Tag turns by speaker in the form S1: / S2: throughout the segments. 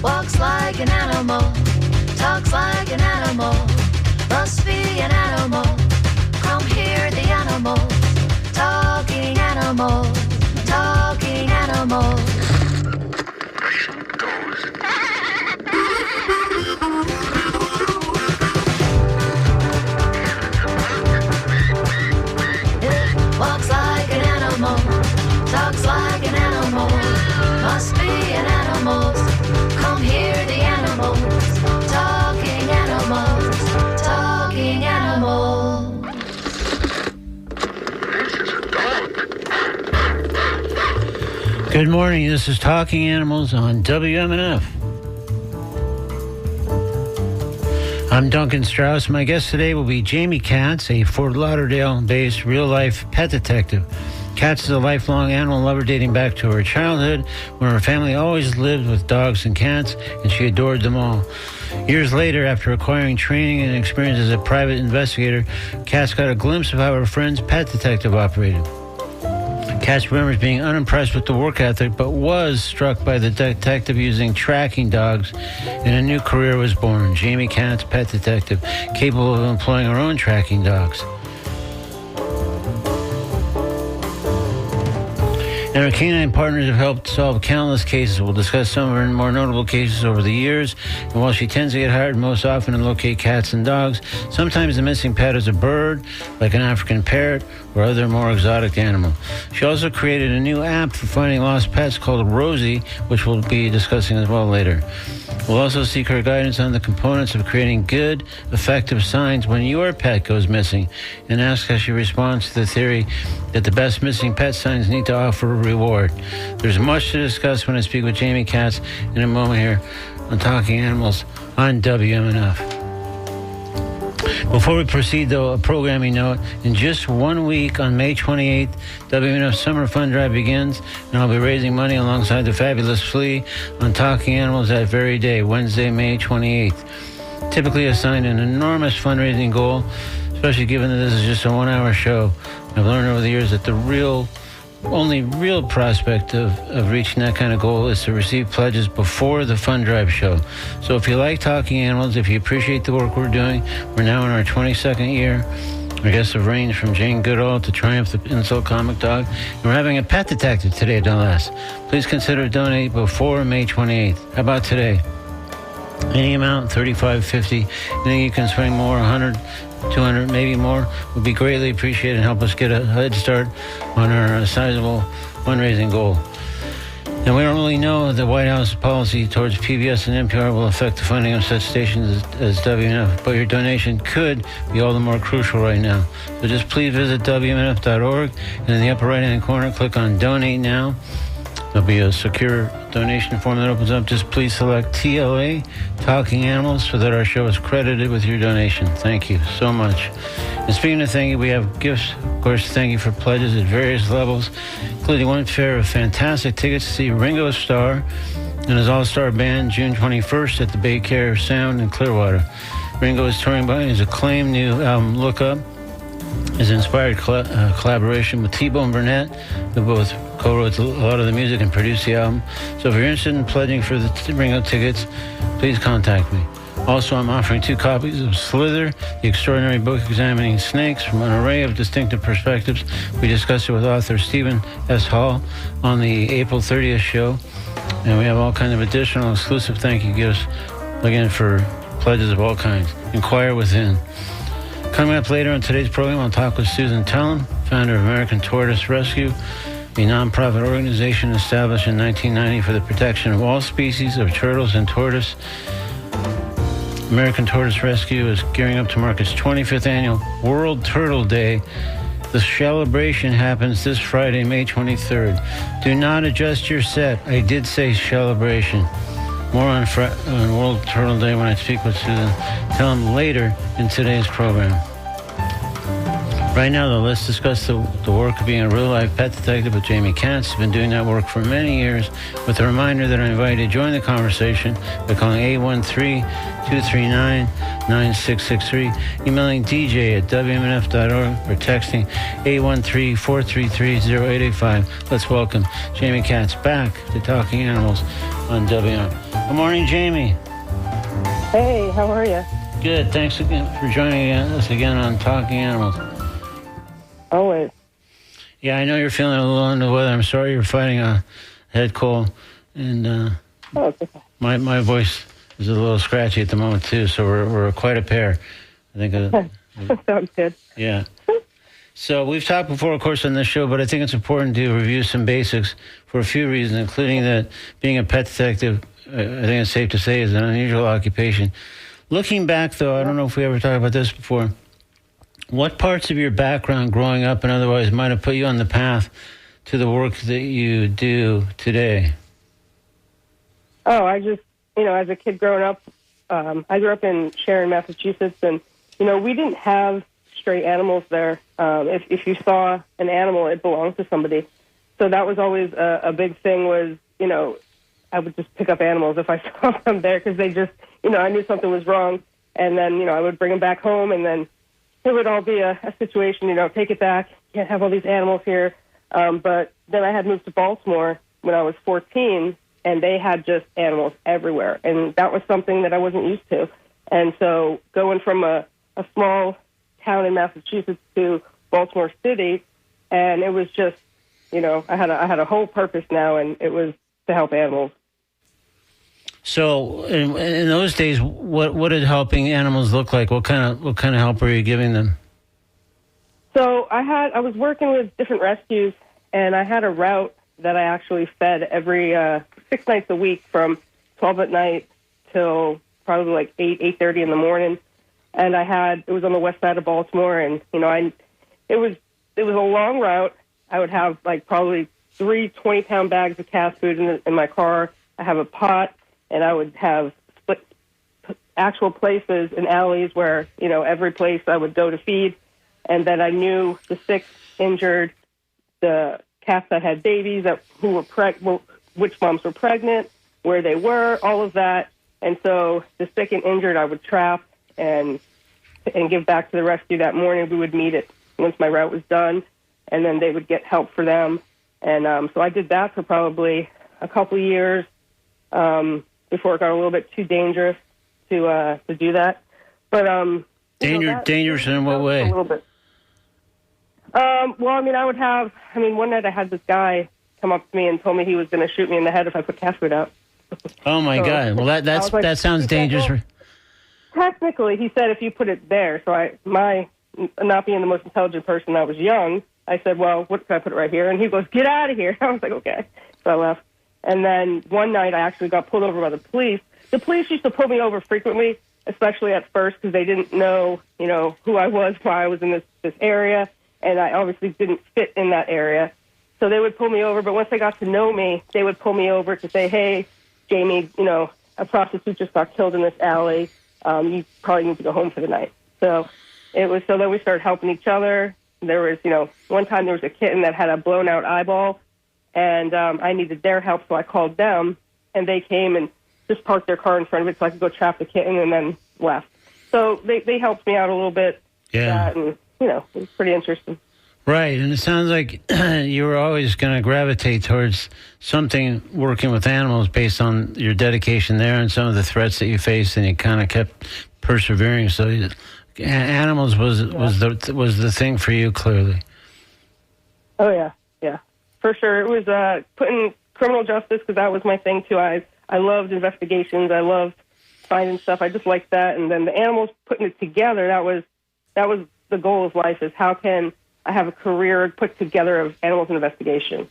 S1: Walks like an animal, talks like an animal, must be an animal. Come hear the animals, talking animals, talking animals. It walks like an animal, talks like an animal, must be an animal. Come hear the animals, talking animals, talking animals.
S2: Good morning, this is Talking Animals on WMNF. I'm Duncan Strauss. My guest today will be Jamie Katz, a Fort Lauderdale-based real-life pet detective. Katz is a lifelong animal lover dating back to her childhood, when her family always lived with dogs and cats, and she adored them all. Years later, after acquiring training and experience as a private investigator, Katz got a glimpse of how her friend's pet detective operated. Katz remembers being unimpressed with the work ethic, but was struck by the detective using tracking dogs, and a new career was born. Jamie Katz, pet detective, capable of employing her own tracking dogs. And her canine partners have helped solve countless cases. We'll discuss some of her more notable cases over the years. And while she tends to get hired most often to locate cats and dogs, sometimes the missing pet is a bird, like an African parrot, or other more exotic animal. She also created a new app for finding lost pets called Rosie, which we'll be discussing as well later. We'll also seek her guidance on the components of creating good, effective signs when your pet goes missing, and ask how she responds to the theory that the best missing pet signs need to offer a reward. There's much to discuss when I speak with Jamie Katz in a moment here on Talking Animals on WMNF. Before we proceed, though, a programming note. In just 1 week, on May 28th, WMNF Summer Fund Drive begins, and I'll be raising money alongside the fabulous Flea on Talking Animals that very day, Wednesday, May 28th. Typically assigned an enormous fundraising goal, especially given that this is just a 1-hour show. I've learned over the years that the only real prospect of reaching that kind of goal is to receive pledges before the fund drive show. So if you like Talking Animals, if you appreciate the work we're doing, we're now in our 22nd year. Our guests have ranged from Jane Goodall to Triumph the Insult Comic Dog, and we're having a pet detective today, no less. Please consider donating before May 28th. How about today? Any amount, $35, $50. I think you can swing more, 100, 200, maybe more, would be greatly appreciated and help us get a head start on our sizable fundraising goal. And we don't really know the White House policy towards PBS and NPR will affect the funding of such stations as WMNF, but your donation could be all the more crucial right now. So just please visit WMNF.org, and in the upper right-hand corner, click on Donate Now. There'll be a secure donation form that opens up. Just please select TLA, Talking Animals, so that our show is credited with your donation. Thank you so much. And speaking of thank you, we have gifts, of course, thank you for pledges at various levels, including one pair of fantastic tickets to see Ringo Starr and his all-star band June 21st at the Bay Care Sound in Clearwater. Ringo is touring by his acclaimed new album, Look Up, his inspired collaboration with T-Bone Burnett, who both co-wrote a lot of the music and produced the album. So if you're interested in pledging for the Ringo tickets, please contact me. Also, I'm offering 2 copies of Slither, the extraordinary book examining snakes from an array of distinctive perspectives. We discussed it with author Stephen S. Hall on the April 30th show. And we have all kinds of additional exclusive thank you gifts, again, for pledges of all kinds. Inquire within. Coming up later on today's program, I'll talk with Susan Tellem, founder of American Tortoise Rescue, a nonprofit organization established in 1990 for the protection of all species of turtles and tortoise. American Tortoise Rescue is gearing up to mark its 25th annual World Turtle Day. The celebration happens this Friday, May 23rd. Do not adjust your set. I did say celebration. More on World Turtle Day when I speak with Susan. Tell them later in today's program. Right now, let's discuss the work of being a real-life pet detective with Jamie Katz. Has been doing that work for many years. With a reminder that I invite you to join the conversation by calling 813-239-9663, emailing DJ at WMNF.org, or texting 813-433-0885. Let's welcome Jamie Katz back to Talking Animals on WM. Good morning, Jamie.
S3: Hey, how are you?
S2: Good. Thanks again for joining us again on Talking Animals.
S3: Always.
S2: Yeah, I know you're feeling a little under the weather. I'm sorry you're fighting a head cold. And
S3: Okay.
S2: my voice is a little scratchy at the moment, too, so we're quite a pair. I think.
S3: Sounds good.
S2: Yeah. So we've talked before, of course, on this show, but I think it's important to review some basics for a few reasons, including that being a pet detective, I think it's safe to say, is an unusual occupation. Looking back, though, I don't know if we ever talked about this before. What parts of your background growing up and otherwise might have put you on the path to the work that you do today?
S3: Oh, I just, as a kid growing up, I grew up in Sharon, Massachusetts, and, we didn't have stray animals there. If you saw an animal, it belonged to somebody. So that was always a big thing was, I would just pick up animals if I saw them there because they just, I knew something was wrong. And then, I would bring them back home, and then it would all be a situation, take it back, can't have all these animals here. But then I had moved to Baltimore when I was 14, and they had just animals everywhere. And that was something that I wasn't used to. And so going from a small town in Massachusetts to Baltimore City, and it was just, I had a whole purpose now, and it was to help animals.
S2: So, in those days, what did helping animals look like? What kind of help were you giving them?
S3: So I was working with different rescues, and I had a route that I actually fed every 6 nights a week from 12 at night till probably like 8:30 in the morning. And it was on the west side of Baltimore, and it was a long route. I would have like probably 3 20-pound bags of cat food in my car. I have a pot. And I would have actual places and alleys where, every place I would go to feed. And then I knew the sick, injured, the cats that had babies, which moms were pregnant, where they were, all of that. And so the sick and injured I would trap and give back to the rescue that morning. We would meet it once my route was done, and then they would get help for them. And so I did that for probably a couple of years. Before it got a little bit too dangerous to do that. But
S2: dangerous in what way?
S3: A little bit. Well, I would have. One night I had this guy come up to me and told me he was going to shoot me in the head if I put cat food out.
S2: Oh my God! Well, that sounds dangerous.
S3: Well, technically, he said if you put it there. So my not being the most intelligent person, I was young. I said, well, what can I put it right here? And he goes, get out of here. I was like, okay. So I left. And then one night I actually got pulled over by the police. The police used to pull me over frequently, especially at first because they didn't know, who I was, why I was in this area, and I obviously didn't fit in that area. So they would pull me over, but once they got to know me, they would pull me over to say, hey, Jamie, a prostitute just got killed in this alley. You probably need to go home for the night. So then we started helping each other. There was, one time there was a kitten that had a blown out eyeball. And I needed their help, so I called them, and they came and just parked their car in front of it so I could go trap the kitten and then left. So they helped me out a little bit.
S2: Yeah.
S3: And, it was pretty interesting.
S2: Right, and it sounds like you were always going to gravitate towards something working with animals based on your dedication there and some of the threats that you faced, and you kind of kept persevering. So animals was the thing for you, clearly.
S3: Oh, yeah. For sure. It was putting criminal justice because that was my thing, too. I loved investigations. I loved finding stuff. I just liked that. And then the animals, putting it together, that was the goal of life, is how can I have a career put together of animals investigation,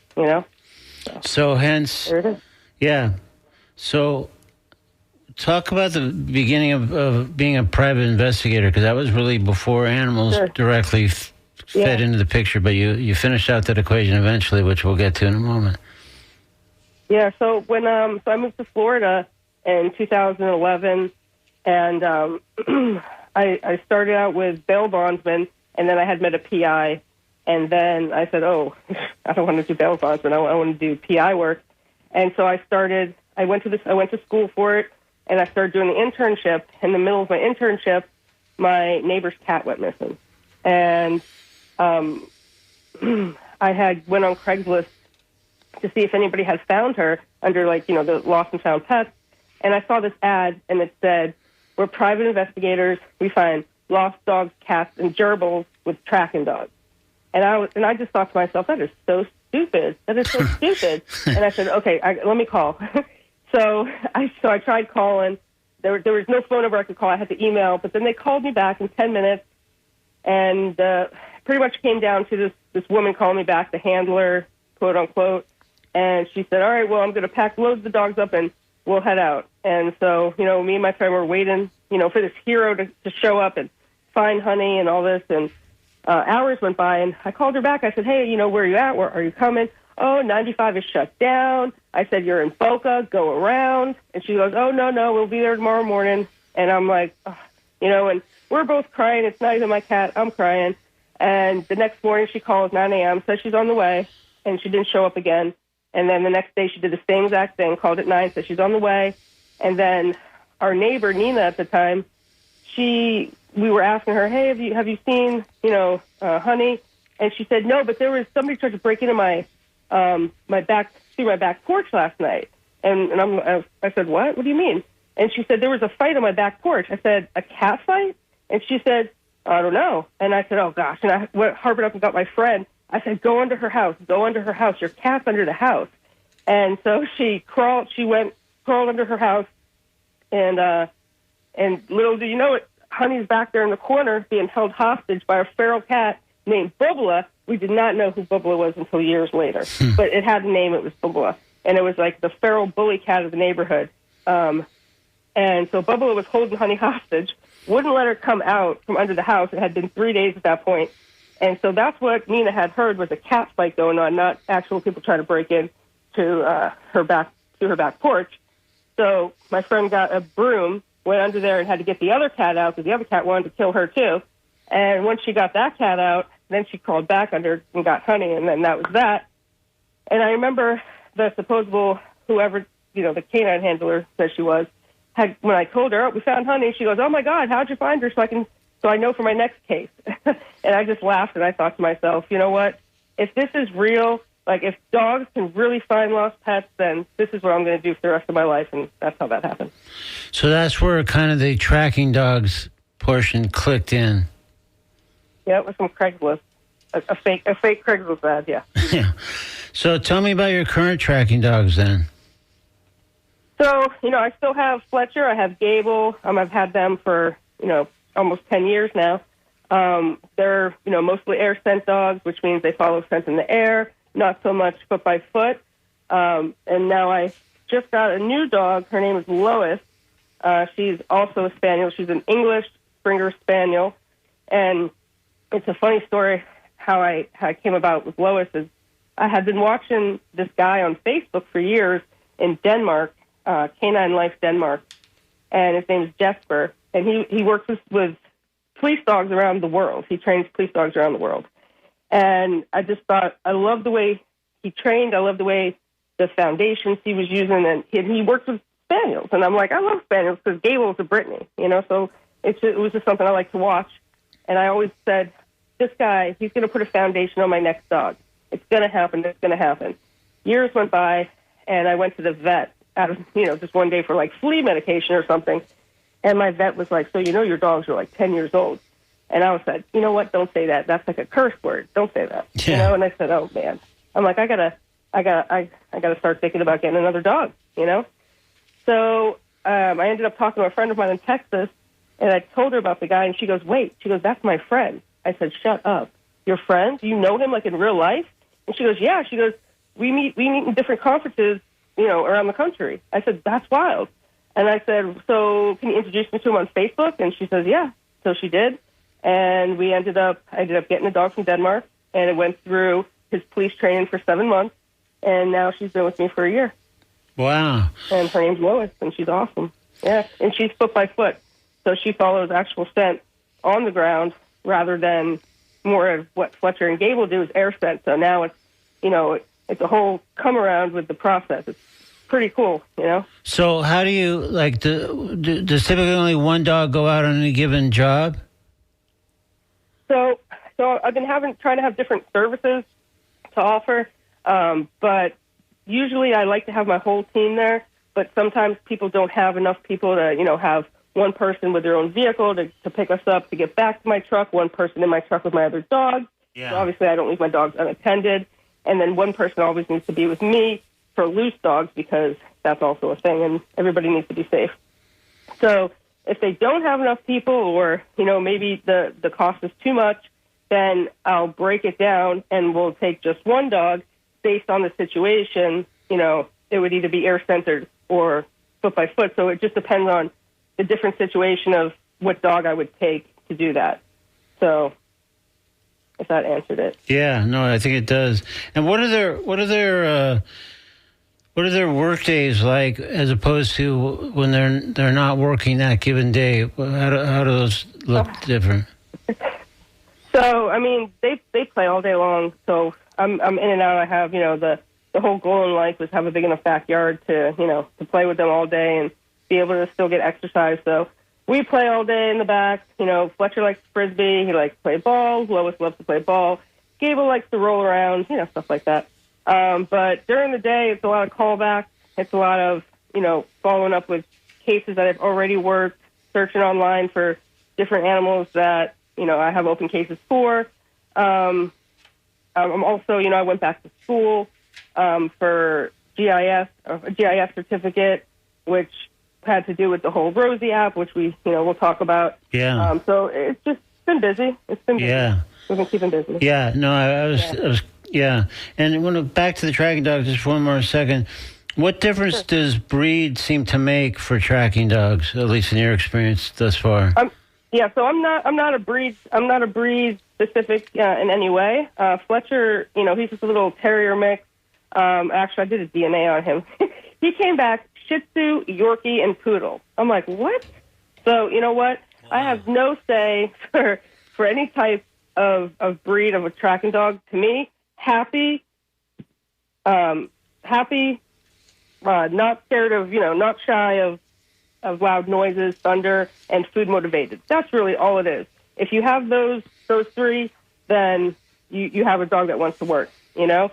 S2: So hence,
S3: there it is.
S2: Yeah. So talk about the beginning of being a private investigator, because that was really before animals directly fed into the picture, but you finished out that equation eventually, which we'll get to in a moment.
S3: Yeah, so when I moved to Florida in 2011, and I started out with bail bondsmen, and then I had met a PI, and then I said, oh, I don't want to do bail bondsman. I want to do PI work. And so I went to school for it, and I started doing the internship. In the middle of my internship, my neighbor's cat went missing. And I went on Craigslist to see if anybody had found her under, the lost and found pets. And I saw this ad, and it said, we're private investigators. We find lost dogs, cats, and gerbils with tracking dogs. And I just thought to myself, that is so stupid. That is so stupid. And I said, okay, let me call. So I tried calling. There was no phone number I could call. I had to email. But then they called me back in 10 minutes, and pretty much came down to this woman calling me back, the handler, quote unquote. And she said, all right, well, I'm going to load the dogs up, and we'll head out. And so, me and my friend were waiting, for this hero to show up and find Honey and all this. And hours went by, and I called her back. I said, hey, where are you at? Where are you coming? Oh, 95 is shut down. I said, you're in Boca, go around. And she goes, oh, no, we'll be there tomorrow morning. And I'm like, and we're both crying. It's not even my cat. I'm crying. And the next morning she calls 9 a.m., says she's on the way, and she didn't show up again. And then the next day she did the same exact thing, called at 9, said she's on the way. And then our neighbor, Nina, at the time, we were asking her, hey, have you seen, Honey? And she said, no, but there was somebody tried to break into my back porch last night. And I said, what? What do you mean? And she said, there was a fight on my back porch. I said, a cat fight? And she said, I don't know. And I said, oh, gosh. And I harbored up and got my friend. I said, go under her house. Your cat's under the house. And so she crawled under her house. And little do you know it, Honey's back there in the corner being held hostage by a feral cat named Bubba. We did not know who Bubba was until years later. But it had a name. It was Bubba. And it was like the feral bully cat of the neighborhood. And so Bubba was holding Honey hostage, wouldn't let her come out from under the house. It had been 3 days at that point. And so that's what Nina had heard was a cat fight going on, not actual people trying to break in to her back porch. So my friend got a broom, went under there, and had to get the other cat out because the other cat wanted to kill her too. And once she got that cat out, then she crawled back under and got Honey, and then that was that. And I remember the supposable whoever, the canine handler that she was, when I told her, oh, we found Honey, she goes, oh my God, how'd you find her so I know for my next case? And I just laughed, and I thought to myself, you know what? If this is real, if dogs can really find lost pets, then this is what I'm going to do for the rest of my life, and that's how that happened.
S2: So that's where kind of the tracking dogs portion clicked in.
S3: Yeah, it was from Craigslist, a fake Craigslist ad, yeah.
S2: Yeah. So tell me about your current tracking dogs then.
S3: So, I still have Fletcher, I have Gable, I've had them for, almost 10 years now. They're, mostly air scent dogs, which means they follow scent in the air, not so much foot by foot. And now I just got a new dog. Her name is Lois. She's also a spaniel. She's an English Springer Spaniel. And it's a funny story how I came about with Lois is I had been watching this guy on Facebook for years in Denmark, Canine Life Denmark, and his name is Jesper. And he works with police dogs around the world. He trains police dogs around the world. And I just thought, I love the way he trained. I love the way the foundations he was using. And he works with spaniels. And I'm like, I love spaniels because Gable's a Brittany, so it was just something I like to watch. And I always said, this guy, he's going to put a foundation on my next dog. It's going to happen. It's going to happen. Years went by, and I went to the vet out of, just one day for flea medication or something. And my vet was like, so your dogs are 10 years old. And I was like, you know what? Don't say that. That's like a curse word. Don't say that.
S2: Yeah.
S3: And I said, oh man. I'm like, I gotta start thinking about getting another dog. So I ended up talking to a friend of mine in Texas, and I told her about the guy, and she goes, wait. She goes, that's my friend. I said, shut up. Your friend? You know him in real life? And she goes, yeah. She goes, we meet in different conferences, around the country. I said, that's wild. And I said, so can you introduce me to him on Facebook? And she says, yeah. So she did. And I ended up getting a dog from Denmark, and it went through his police training for 7 months. And now she's been with me for a year.
S2: Wow.
S3: And her name's Lois, and she's awesome. Yeah. And she's foot by foot. So she follows actual scent on the ground rather than, more of what Fletcher and Gable do is air scent. So now it's, it's a whole come around with the process. It's pretty cool,
S2: So how do you, does typically only one dog go out on any given job?
S3: So I've been trying to have different services to offer, but usually I like to have my whole team there, but sometimes people don't have enough people to, have one person with their own vehicle to pick us up to get back to my truck, one person in my truck with my other dog.
S2: Yeah.
S3: So obviously I don't leave my dogs unattended, and then one person always needs to be with me for loose dogs because that's also a thing, and everybody needs to be safe. So if they don't have enough people or, maybe the cost is too much, then I'll break it down and we'll take just one dog based on the situation. It would either be air-centered or foot by foot. So it just depends on the different situation of what dog I would take to do that. So if that answered it.
S2: Yeah, no, I think it does. And what are their work days like as opposed to when they're not working that given day? How do those look different?
S3: So I mean, they play all day long. So I'm in and out. I have the whole goal in life is have a big enough backyard to play with them all day and be able to still get exercise. So we play all day in the back. Fletcher likes frisbee. He likes to play ball. Lois loves to play ball. Gable likes to roll around. Stuff like that. But during the day, it's a lot of callbacks. It's a lot of, following up with cases that I've already worked, searching online for different animals that, I have open cases for. I'm also, I went back to school for GIS, a GIS certificate, which had to do with the whole Rosie app, which we'll talk about.
S2: Yeah.
S3: So it's just been busy. It's been busy.
S2: Yeah.
S3: We've been keeping busy.
S2: Yeah. No, I was. Yeah, and back to the tracking dogs just for one more second. What difference does breed seem to make for tracking dogs, at least in your experience thus far?
S3: So I'm not a breed specific in any way. Fletcher, he's just a little terrier mix. Actually, I did a DNA on him. He came back Shih Tzu, Yorkie, and Poodle. I'm like, what? So you know what? Wow. I have no say for any type of breed of a tracking dog. To me, happy, not scared of, not shy of loud noises, thunder, and food motivated. That's really all it is. If you have those three, then you have a dog that wants to work, Yeah.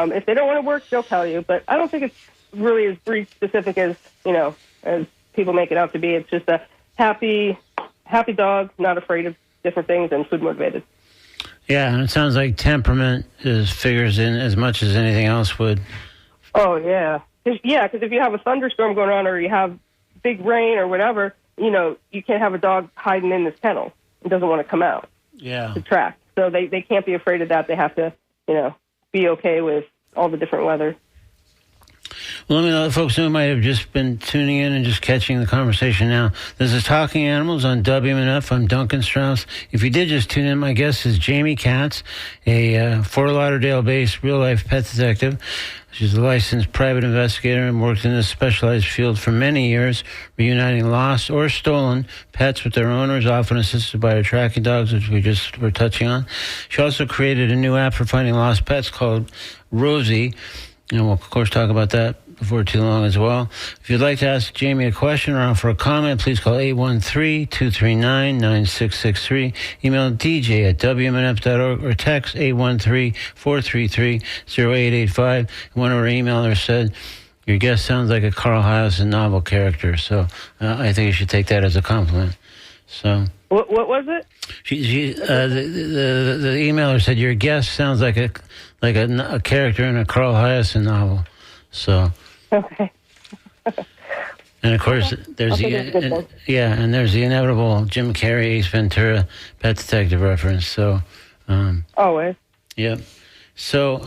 S3: If they don't want to work, they'll tell you. But I don't think it's really as breed specific as, as people make it out to be. It's just a happy dog, not afraid of different things, and food motivated.
S2: Yeah, and it sounds like temperament figures in as much as anything else would.
S3: Oh, yeah. Because if you have a thunderstorm going on or you have big rain or whatever, you can't have a dog hiding in this kennel. It doesn't want to come out to track. So they can't be afraid of that. They have to, be okay with all the different weather.
S2: Well, let me let folks know who might have just been tuning in and just catching the conversation now. This is Talking Animals on WMNF. I'm Duncan Strauss. If you did just tune in, my guest is Jamie Katz, a Fort Lauderdale-based real-life pet detective. She's a licensed private investigator and worked in this specialized field for many years, reuniting lost or stolen pets with their owners, often assisted by her tracking dogs, which we just were touching on. She also created a new app for finding lost pets called Rosie, and we'll, of course, talk about that before too long as well. If you'd like to ask Jamie a question or offer a comment, please call 813-239-9663. Email dj@wmnf.org or text 813-433-0885. And one of our emailers said, your guest sounds like a Carl Hiaasen novel character. So I think you should take that as a compliment. So
S3: what was it?
S2: The emailer said your guest sounds like a character in a Carl Hiaasen novel. So
S3: okay.
S2: And of course, there's there's the inevitable Jim Carrey, Ace Ventura, Pet Detective reference. So
S3: always.
S2: Yep. So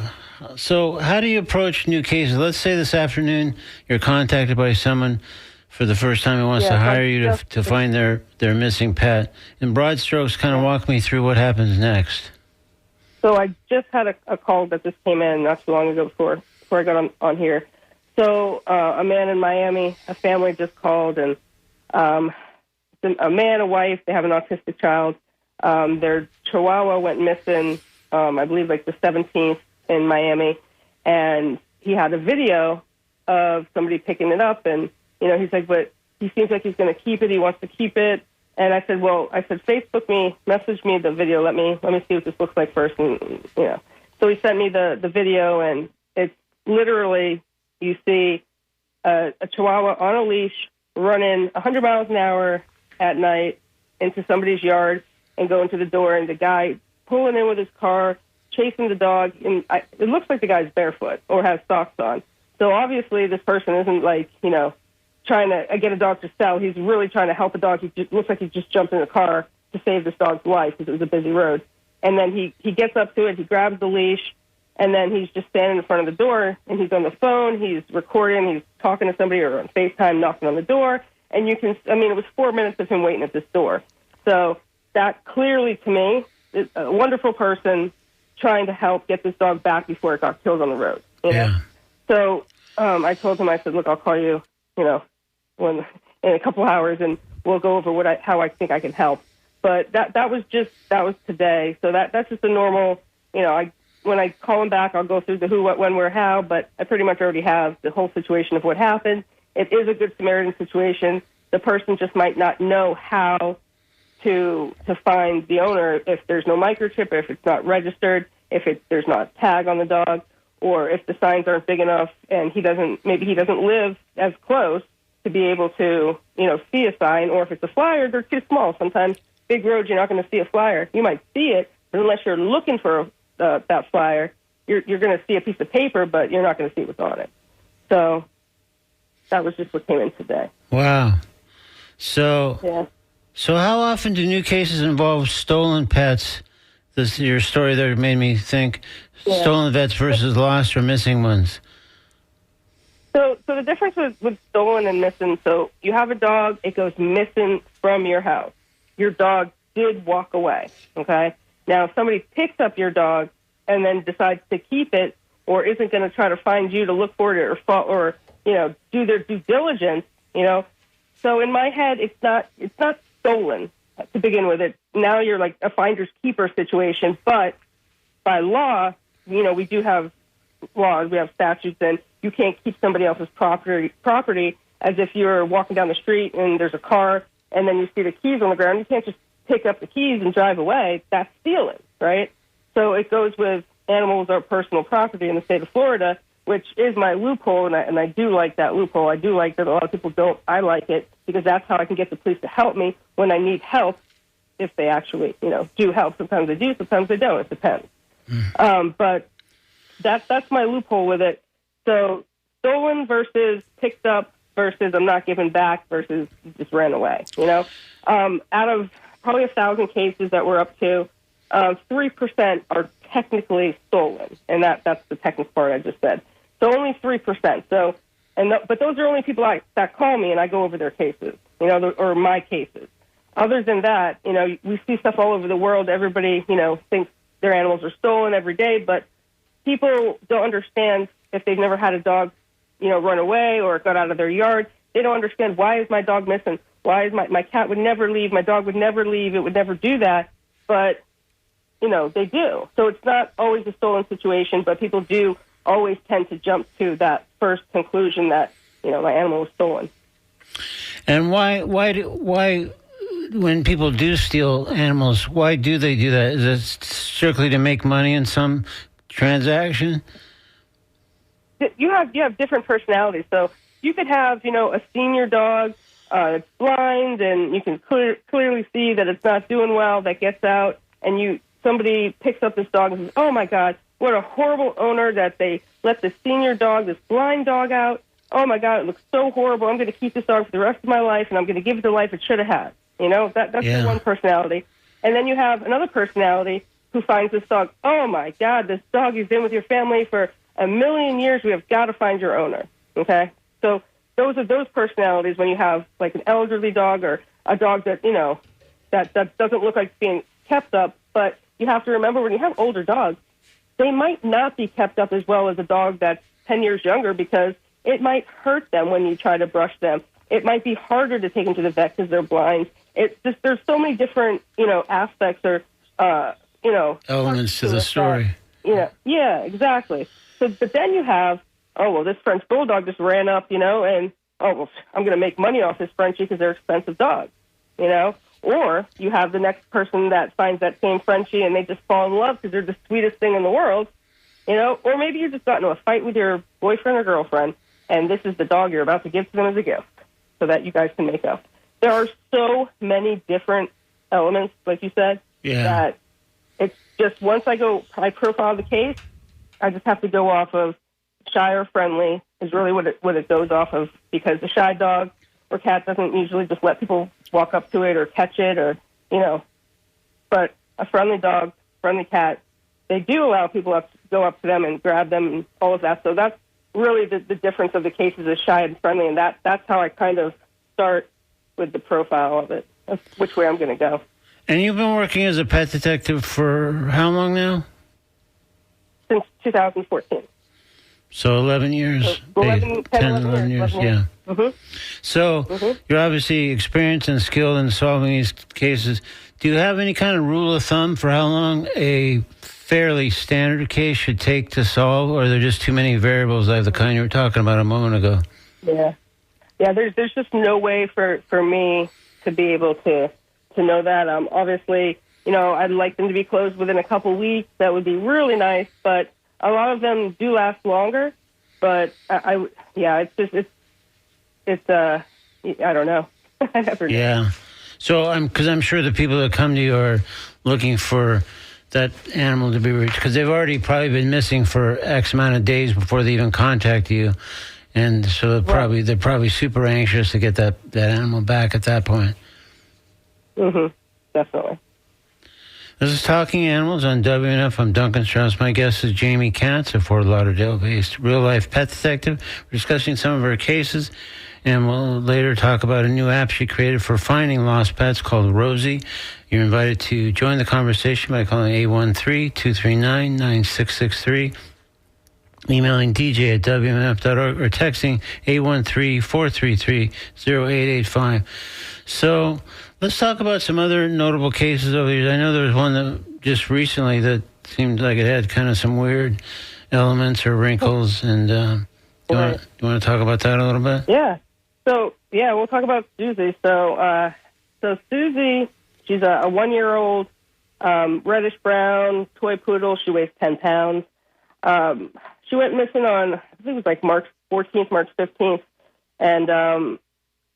S2: how do you approach new cases? Let's say this afternoon you're contacted by someone for the first time who wants to hire you to find their missing pet. In broad strokes, kind of walk me through what happens next.
S3: So I just had a call that just came in not too long ago before I got on here. So a man in Miami, a family just called, and a man, a wife, they have an autistic child. Their Chihuahua went missing, I believe, like the 17th in Miami, and he had a video of somebody picking it up, and he's like, but he seems like he's going to keep it. He wants to keep it. And I said, Facebook me, message me the video. Let me see what this looks like first. And so he sent me the video, and it's literally, you see a Chihuahua on a leash running 100 miles an hour at night into somebody's yard and going to the door, and the guy pulling in with his car, chasing the dog. And it looks like the guy's barefoot or has socks on. So obviously this person isn't like, trying to get a dog to sell. He's really trying to help a dog. Looks like he just jumped in a car to save this dog's life because it was a busy road. And then he gets up to it, he grabs the leash, and then he's just standing in front of the door, and he's on the phone, he's recording, he's talking to somebody or on FaceTime, knocking on the door. And it was 4 minutes of him waiting at this door. So that clearly, to me, is a wonderful person trying to help get this dog back before it got killed on the road.
S2: Yeah.
S3: So I told him, I said, look, I'll call you, in a couple hours, and we'll go over how I think I can help. But that was today. So that's just a normal, when I call him back, I'll go through the who, what, when, where, how, but I pretty much already have the whole situation of what happened. It is a Good Samaritan situation. The person just might not know how to find the owner if there's no microchip, if it's not registered, if there's not a tag on the dog, or if the signs aren't big enough and maybe he doesn't live as close to be able to, see a sign, or if it's a flyer, they're too small. Sometimes big roads, you're not going to see a flyer. You might see it, but unless you're looking for that flyer, you're going to see a piece of paper, but you're not going to see what's on it. So that was just what came in today.
S2: Wow. So,
S3: yeah.
S2: So how often do new cases involve stolen pets? Your story there made me think. Yeah. Stolen pets versus lost or missing ones.
S3: So the difference with stolen and missing, so you have a dog, it goes missing from your house. Your dog did walk away, okay? Now, if somebody picks up your dog and then decides to keep it or isn't going to try to find you to look for it or do their due diligence, So in my head, it's not stolen to begin with. Now you're like a finder's keeper situation, but by law, we do have laws, we have statutes, and you can't keep somebody else's property as if you're walking down the street and there's a car and then you see the keys on the ground. You can't just pick up the keys and drive away. That's stealing, right? So it goes with animals are personal property in the state of Florida, which is my loophole, and I do like that loophole. I do like that a lot of people don't. I like it because that's how I can get the police to help me when I need help, if they actually, do help. Sometimes they do, sometimes they don't. It depends. But that's my loophole with it. So stolen versus picked up versus I'm not giving back versus just ran away. Out of probably 1,000 cases that we're up to, 3% are technically stolen, and that's the technical part I just said. So only 3%. So, but those are only people that call me, and I go over their cases, or my cases. Other than that, we see stuff all over the world. Everybody, thinks their animals are stolen every day, but people don't understand if they've never had a dog, run away or got out of their yard. They don't understand, why is my dog missing? Why is my cat would never leave, my dog would never leave, it would never do that. But, they do. So it's not always a stolen situation, but people do always tend to jump to that first conclusion that, my animal was stolen.
S2: And why, when people do steal animals, why do they do that? Is it strictly to make money in some transaction?
S3: You have different personalities. So you could have, a senior dog that's blind, and you can clearly see that it's not doing well, that gets out, and somebody picks up this dog and says, oh, my God, what a horrible owner that they let the senior dog, this blind dog, out. Oh, my God, it looks so horrible. I'm going to keep this dog for the rest of my life, and I'm going to give it the life it should have had. That's the one personality. And then you have another personality who finds this dog, oh, my God, this dog has been with your family for 1,000,000 years. We have got to find your owner, okay? So those are those personalities when you have, like, an elderly dog or a dog that, that doesn't look like it's being kept up. But you have to remember, when you have older dogs, they might not be kept up as well as a dog that's 10 years younger, because it might hurt them when you try to brush them. It might be harder to take them to the vet because they're blind. it's just there's so many different, aspects or,
S2: elements to the story.
S3: Yeah, exactly. So, but then you have, this French bulldog just ran up, and I'm going to make money off this Frenchie because they're expensive dogs, Or you have the next person that finds that same Frenchie and they just fall in love because they're the sweetest thing in the world, Or maybe you just got into a fight with your boyfriend or girlfriend, and this is the dog you're about to give to them as a gift so that you guys can make up. There are so many different elements, like you said, that it's just once I profile the case, I just have to go off of shy or friendly is really what it goes off of, because the shy dog or cat doesn't usually just let people walk up to it or catch it or, but a friendly dog, friendly cat, they do allow people to go up to them and grab them and all of that. So that's really the difference of the cases is shy and friendly, and that's how I kind of start with the profile of it, of which way I'm going to go.
S2: And you've been working as a pet detective for how long now?
S3: Since 2014.
S2: So 11 years? 11 years, yeah.
S3: Mm-hmm.
S2: So you're obviously experienced and skilled in solving these cases. Do you have any kind of rule of thumb for how long a fairly standard case should take to solve, or are there just too many variables like the kind you were talking about a moment ago?
S3: Yeah, there's just no way for me to be able to know that. Obviously, I'd like them to be closed within a couple weeks. That would be really nice, but a lot of them do last longer. But I don't know. I never know.
S2: Yeah. So because I'm sure the people that come to you are looking for that animal to be reached, because they've already probably been missing for X amount of days before they even contact you, and so they're probably super anxious to get that animal back at that point.
S3: Definitely.
S2: This is Talking Animals on WNF. I'm Duncan Strauss. My guest is Jamie Katz, a Fort Lauderdale-based real-life pet detective. We're discussing some of her cases, and we'll later talk about a new app she created for finding lost pets called Rosie. You're invited to join the conversation by calling 813-239-9663, emailing DJ at WNF.org, or texting 813-433-0885. So let's talk about some other notable cases over the years. I know there was one that just recently that seemed like it had kind of some weird elements or wrinkles, and do you want to talk about that a little bit?
S3: Yeah. So, we'll talk about Susie. So Susie, she's a 1-year-old reddish-brown toy poodle. She weighs 10 pounds. She went missing on, I think it was like March 14th, March 15th, and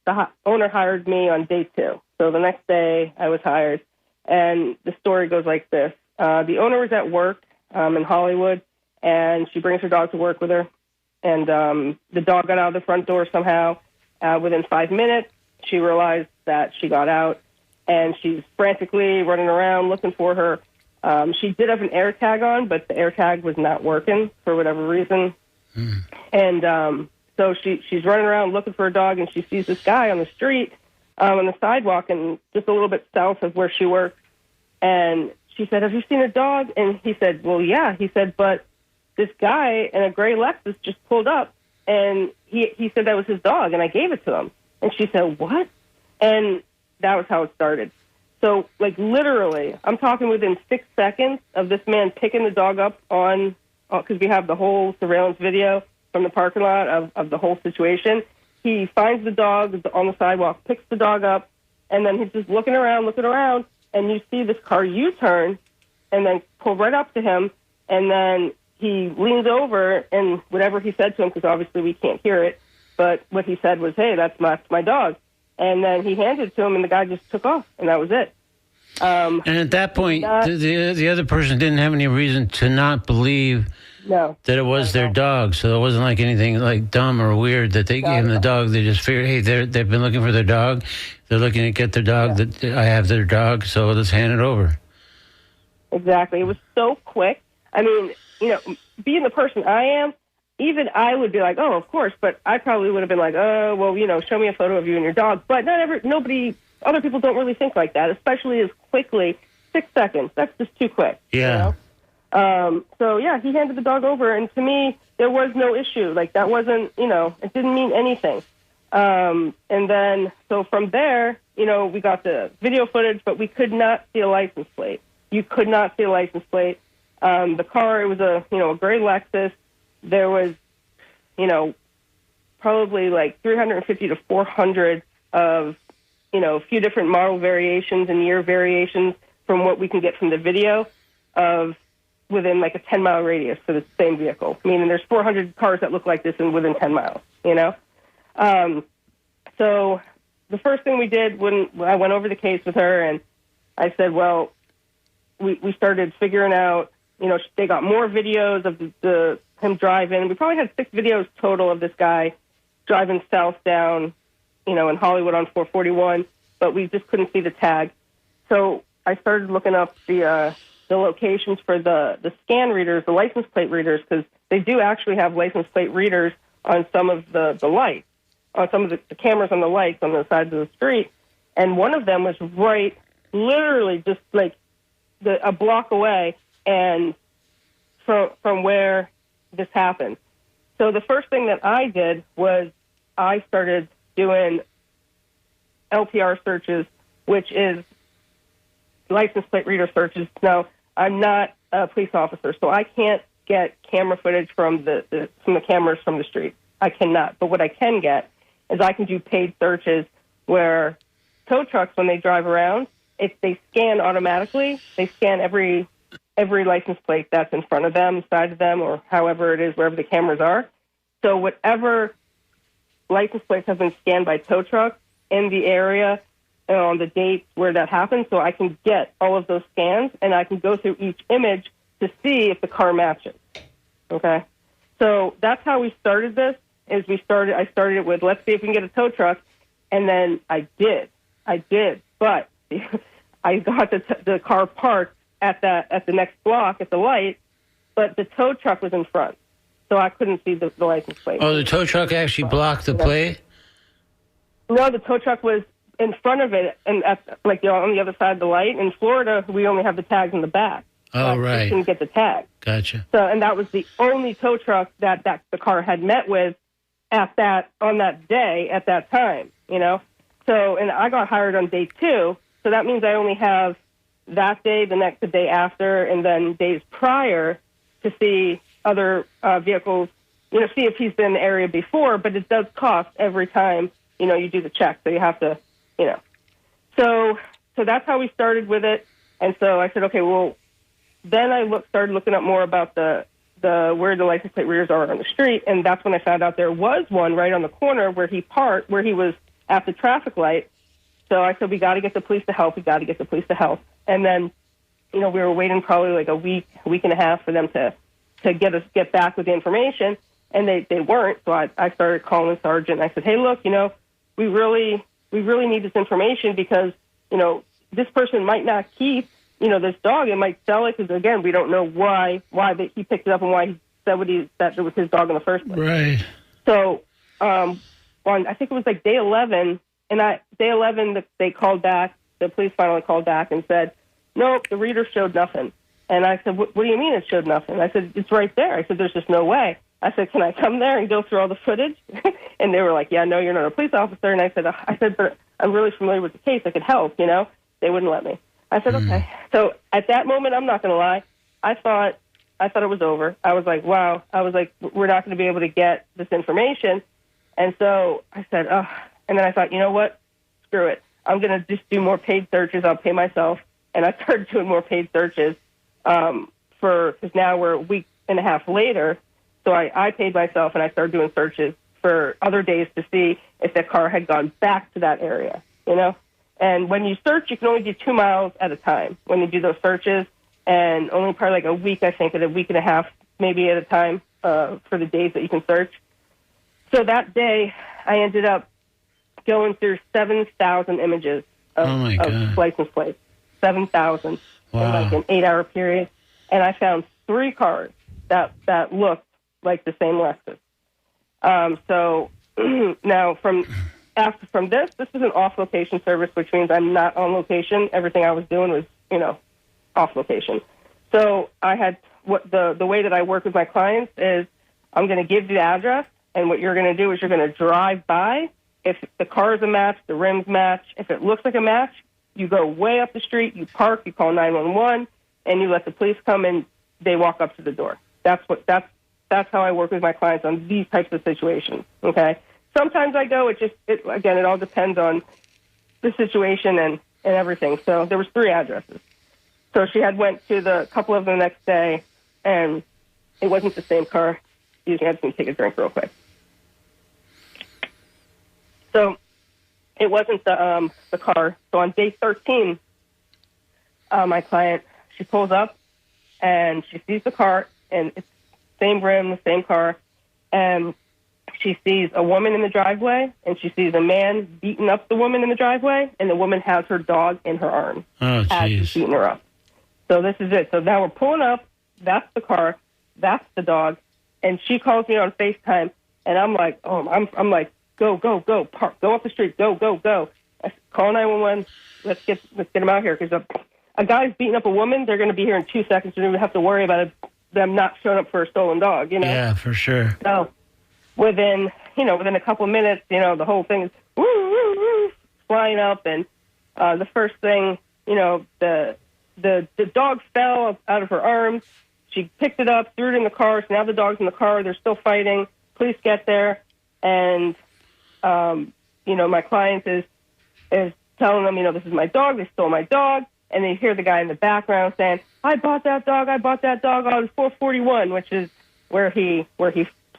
S3: the owner hired me on day 2. So the next day I was hired, and the story goes like this. The owner was at work in Hollywood, and she brings her dog to work with her, and the dog got out of the front door somehow. Within 5 minutes, she realized that she got out, and she's frantically running around looking for her. She did have an air tag on, but the air tag was not working for whatever reason. And so she's running around looking for her dog, and she sees this guy on the street, on the sidewalk, and just a little bit south of where she works. And she said, "Have you seen a dog?" And he said, "Well, yeah." He said, "But this guy in a gray Lexus just pulled up, and he said that was his dog, and I gave it to him." And she said, "What?" And that was how it started. So, like, literally, I'm talking within 6 seconds of this man picking the dog up on, because we have the whole surveillance video from the parking lot of the whole situation. He finds the dog on the sidewalk, picks the dog up, and then he's just looking around, and you see this car U-turn and then pull right up to him, and then he leans over, and whatever he said to him, because obviously we can't hear it, but what he said was, "Hey, that's my dog." And then he handed it to him, and the guy just took off, and that was it.
S2: And at that point, the other person didn't have any reason to not believe that it was their dog. So it wasn't like anything like dumb or weird that they gave him the dog. They just figured, hey, they've been looking for their dog. They're looking to get their dog. That I have their dog, so let's hand it over.
S3: Exactly. It was so quick. I mean, being the person I am, even I would be like, "Oh, of course," but I probably would have been like, "Oh, well, show me a photo of you and your dog." But nobody, other people don't really think like that, especially as quickly. 6 seconds. That's just too quick.
S2: Yeah.
S3: So yeah, he handed the dog over, and to me, there was no issue. Like, that wasn't, it didn't mean anything. And then, so from there, we got the video footage, but we could not see a license plate. You could not see a license plate. The car, it was a gray Lexus. There was, probably like 350 to 400 of, a few different model variations and year variations from what we can get from the video of within like a 10-mile radius for the same vehicle. Meaning there's 400 cars that look like this and within 10 miles, So the first thing we did when I went over the case with her, and I said, well, we started figuring out, they got more videos of him driving. We probably had 6 videos total of this guy driving south down, in Hollywood on 441, but we just couldn't see the tag. So I started looking up the locations for the scan readers, the license plate readers, because they do actually have license plate readers on some of the lights, on some of the cameras on the lights on the sides of the street. And one of them was right, literally just like a block away and from where this happened. So the first thing that I did was I started doing LPR searches, which is license plate reader searches. Now, I'm not a police officer, so I can't get camera footage from the cameras from the street. I cannot. But what I can get is I can do paid searches where tow trucks, when they drive around, if they scan automatically, they scan every license plate that's in front of them, side of them, or however it is, wherever the cameras are. So whatever license plates have been scanned by tow trucks in the area on the dates where that happened, so I can get all of those scans, and I can go through each image to see if the car matches. Okay? So that's how we started this, I started it with, let's see if we can get a tow truck, and then I did, but I got the car parked at the next block at the light, but the tow truck was in front, so I couldn't see the license plate.
S2: Oh, the tow truck actually blocked the plate?
S3: No, the tow truck was in front of it, and on the other side of the light. In Florida, we only have the tags in the back.
S2: Oh,
S3: so
S2: right.
S3: I couldn't get the tag.
S2: Gotcha.
S3: So, and that was the only tow truck that the car had met with on that day at that time. So, and I got hired on day 2, so that means I only have that day, the day after, and then days prior to see other vehicles, see if he's been in the area before, but it does cost every time, you do the check. So you have to, So that's how we started with it. And so I said, okay, well, then I started looking up more about the where the license plate readers are on the street, and that's when I found out there was one right on the corner where he was at the traffic light. So I said, we got to get the police to help. And then, we were waiting probably like a week and a half for them to get back with the information, and they weren't. So I started calling the sergeant. I said, hey, look, we really need this information because, this person might not keep, this dog. It might sell it because, again, we don't know why he picked it up and why he said that it was his dog in the first place.
S2: Right.
S3: So I think it was like day 11, they called back. The police finally called back and said, nope, the reader showed nothing. And I said, what do you mean it showed nothing? I said, it's right there. I said, there's just no way. I said, can I come there and go through all the footage? And they were like, yeah, no, you're not a police officer. And I said, but I'm really familiar with the case. I could help, They wouldn't let me. I said, okay. So at that moment, I'm not going to lie, I thought it was over. I was like, wow. I was like, we're not going to be able to get this information. And so I said, oh. And then I thought, you know what? Screw it. I'm going to just do more paid searches. I'll pay myself. And I started doing more paid searches because now we're a week and a half later. So I paid myself, and I started doing searches for other days to see if the car had gone back to that area, And when you search, you can only do 2 miles at a time when you do those searches, and only probably like a week, I think, and a week and a half maybe at a time for the days that you can search. So that day, I ended up going through 7,000 images of license plates. 7,000 in like an 8-hour period. And I found 3 cars that looked like the same Lexus. So now from this is an off-location service, which means I'm not on location. Everything I was doing was, off location. So I had the way that I work with my clients is I'm going to give the address, and what you're going to do is you're going to drive by if the car is a match, the rims match. If it looks like a match, you go way up the street, you park, you call 911, and you let the police come and they walk up to the door. That's how I work with my clients on these types of situations. Okay. Sometimes I go. Again, it all depends on the situation and everything. So there was 3 addresses. So she had went to the couple of them the next day, and it wasn't the same car. Excuse me, I just going to take a drink real quick. So it wasn't the car. So on day 13, my client, she pulls up, and she sees the car, and it's the same rim, the same car, and she sees a woman in the driveway, and she sees a man beating up the woman in the driveway, and the woman has her dog in her arms.
S2: Oh,
S3: as he's beating her up. So this is it. So now we're pulling up. That's the car. That's the dog. And she calls me on FaceTime, and I'm like, I'm like, go, park, go up the street, go. I call 911. Let's get them out here, because a guy's beating up a woman. They're going to be here in 2 seconds. You don't even have to worry about them not showing up for a stolen dog. You know? Yeah,
S2: for sure.
S3: So within a couple of minutes, the whole thing is woo, woo, woo, flying up, and the first thing, the dog fell out of her arms. She picked it up, threw it in the car. So now the dog's in the car. They're still fighting. Police get there, and my client is telling them, this is my dog. They stole my dog, and they hear the guy in the background saying, "I bought that dog on 441," which is where he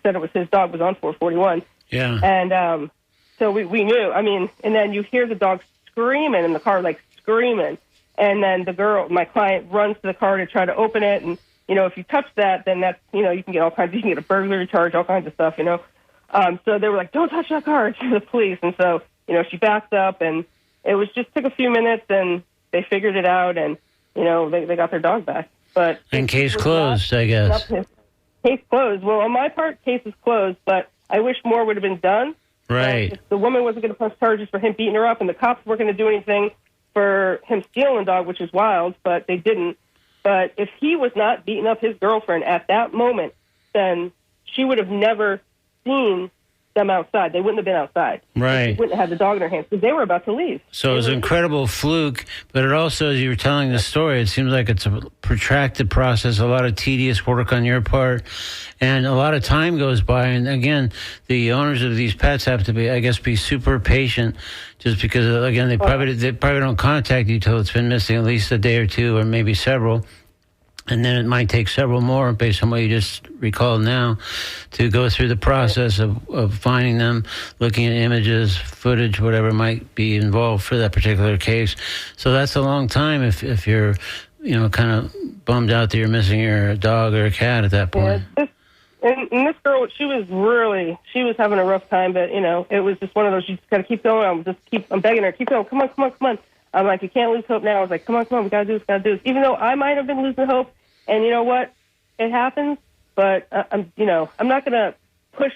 S3: said it was his dog, was on 441.
S2: Yeah.
S3: And so we knew. And then you hear the dog screaming in the car, like screaming. And then my client, runs to the car to try to open it. And, if you touch that, then that's, you can get you can get a burglary charge, all kinds of stuff, So they were like, "Don't touch that car," to the police. And so, she backed up, and it was just took a few minutes, and they figured it out, and, they got their dog back. But
S2: case closed, I guess.
S3: Case closed. Well, on my part, case is closed, but I wish more would have been done.
S2: Right.
S3: The woman wasn't going to press charges for him beating her up, and the cops weren't going to do anything for him stealing the dog, which is wild, but they didn't. But if he was not beating up his girlfriend at that moment, then she would have never seen them outside. They wouldn't have been outside.
S2: Right.
S3: They wouldn't have had the dog in their hands because they were about to leave.
S2: So it was an incredible fluke, but it also, as you were telling the story, it seems like it's a protracted process, a lot of tedious work on your part, and a lot of time goes by. And again, the owners of these pets have to be super patient, just because, again, they probably don't contact you till it's been missing at least a day or two, or maybe several. And then it might take several more, based on what you just recalled now, to go through the process of finding them, looking at images, footage, whatever might be involved for that particular case. So that's a long time if you're, kind of bummed out that you're missing your dog or a cat at that point.
S3: Yeah, and this girl, she was having a rough time, but, it was just one of those, you just got to keep going. I'm begging her, keep going, come on. I'm like, you can't lose hope now. I was like, come on, we got to do this, Even though I might have been losing hope, and you know what? It happens, but I'm not going to push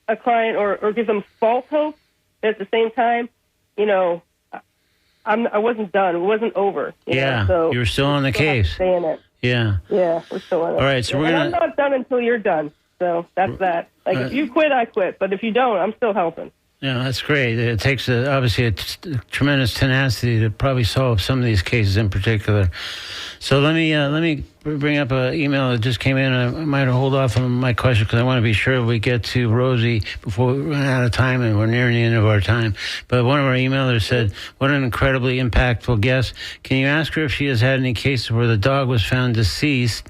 S3: a client or give them false hope. But at the same time, I wasn't done. It wasn't over.
S2: So you were still on the case.
S3: Stay in it.
S2: Yeah.
S3: Yeah, we're still on it.
S2: All right, so
S3: I'm not done until you're done. So that's that. Like, if you quit, I quit. But if you don't, I'm still helping.
S2: Yeah, that's great. It takes obviously a tremendous tenacity to probably solve some of these cases in particular. So let me bring up an email that just came in. I might hold off on my question because I want to be sure we get to Rosie before we run out of time, and we're nearing the end of our time. But one of our emailers said, "What an incredibly impactful guest. Can you ask her if she has had any cases where the dog was found deceased,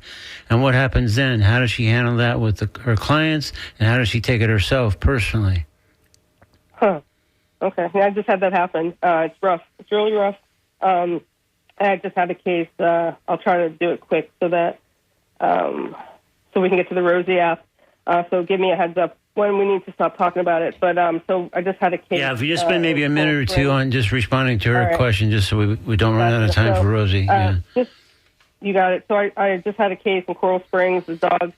S2: and what happens then? How does she handle that with her clients, and how does she take it herself personally?"
S3: Huh. Okay. Yeah, I just had that happen. It's rough. It's really rough. I just had a case. I'll try to do it quick so that so we can get to the Rosie app. So give me a heads up when we need to stop talking about it. But so I just had a case.
S2: Yeah, if you just spend maybe a minute or two on just responding to her question, just so we don't run out of time for Rosie.
S3: You got it. So I just had a case in Coral Springs. The dog,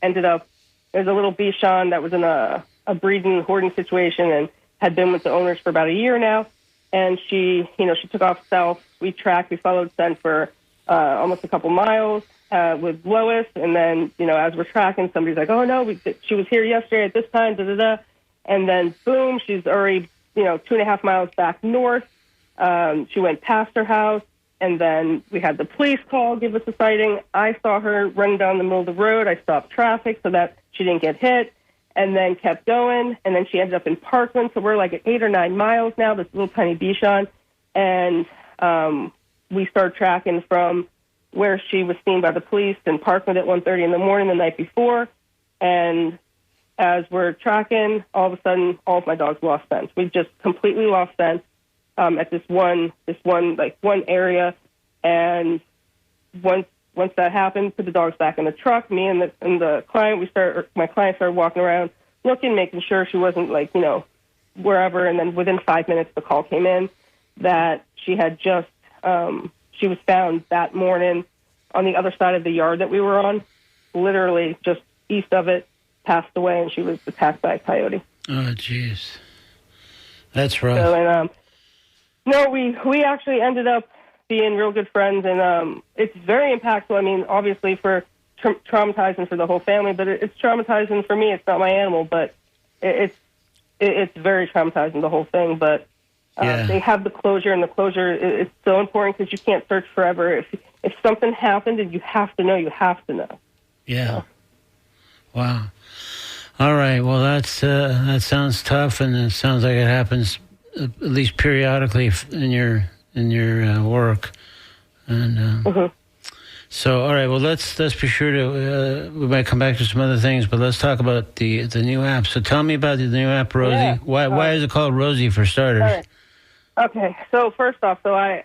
S3: ended up, there's a little Bichon that was in a breeding, hoarding situation and had been with the owners for about a year now. And she took off south. We followed scent for almost a couple miles with Lois. And then, as we're tracking, somebody's like, "Oh, no, she was here yesterday at this time, da-da-da." And then, boom, she's already 2.5 miles back north. She went past her house, and then we had the police call, give us a sighting. I saw her running down the middle of the road. I stopped traffic so that she didn't get hit, and then kept going. And then she ended up in Parkland, so we're like at 8 or 9 miles now, this little tiny Bichon. And we started tracking from where she was seen by the police in Parkland at 1:30 in the morning the night before. And as we're tracking, all of a sudden, all of my dogs lost scent. We just completely lost scent at this one area. And once that happened, put the dogs back in the truck. Me and the client, my client started walking around, looking, making sure she wasn't wherever. And then within 5 minutes, the call came in that she had just she was found that morning on the other side of the yard that we were on, literally just east of it, passed away, and she was attacked by a coyote.
S2: Oh, jeez. That's rough.
S3: So, no, we actually ended up being real good friends, and it's very impactful. I mean, obviously for traumatizing for the whole family, but it's traumatizing for me. It's not my animal, but it's very traumatizing, the whole thing, but they have the closure, and the closure is so important because you can't search forever. If something happened and you have to know, you have to know.
S2: Yeah.
S3: So.
S2: Wow. All right. Well, that sounds tough, and it sounds like it happens at least periodically in your work. And so, all right. Well, let's be sure to. We might come back to some other things, but let's talk about the new app. So, tell me about the new app, Rosie.
S3: Yeah.
S2: Why is it called Rosie for starters?
S3: All right. Okay, so first off, I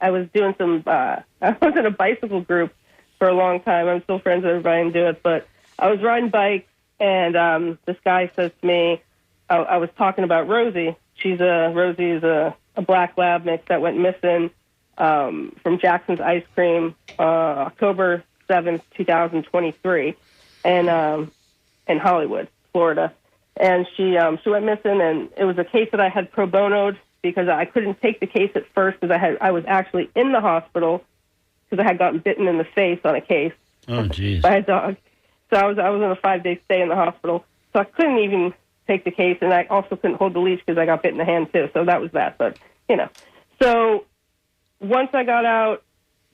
S3: was doing some. I was in a bicycle group for a long time. I'm still friends with everybody and do it, but I was riding bikes, and this guy says to me, I was talking about Rosie. Rosie is a black lab mix that went missing from Jackson's Ice Cream, October 7th, 2023, and in Hollywood, Florida. And she went missing, and it was a case that I had pro bonoed because I couldn't take the case at first because I was actually in the hospital because I had gotten bitten in the face on a case.
S2: Oh, jeez.
S3: By a dog. So I was in a 5-day stay in the hospital. So I couldn't even take the case, and I also couldn't hold the leash because I got bit in the hand too. So that was that. But so once I got out,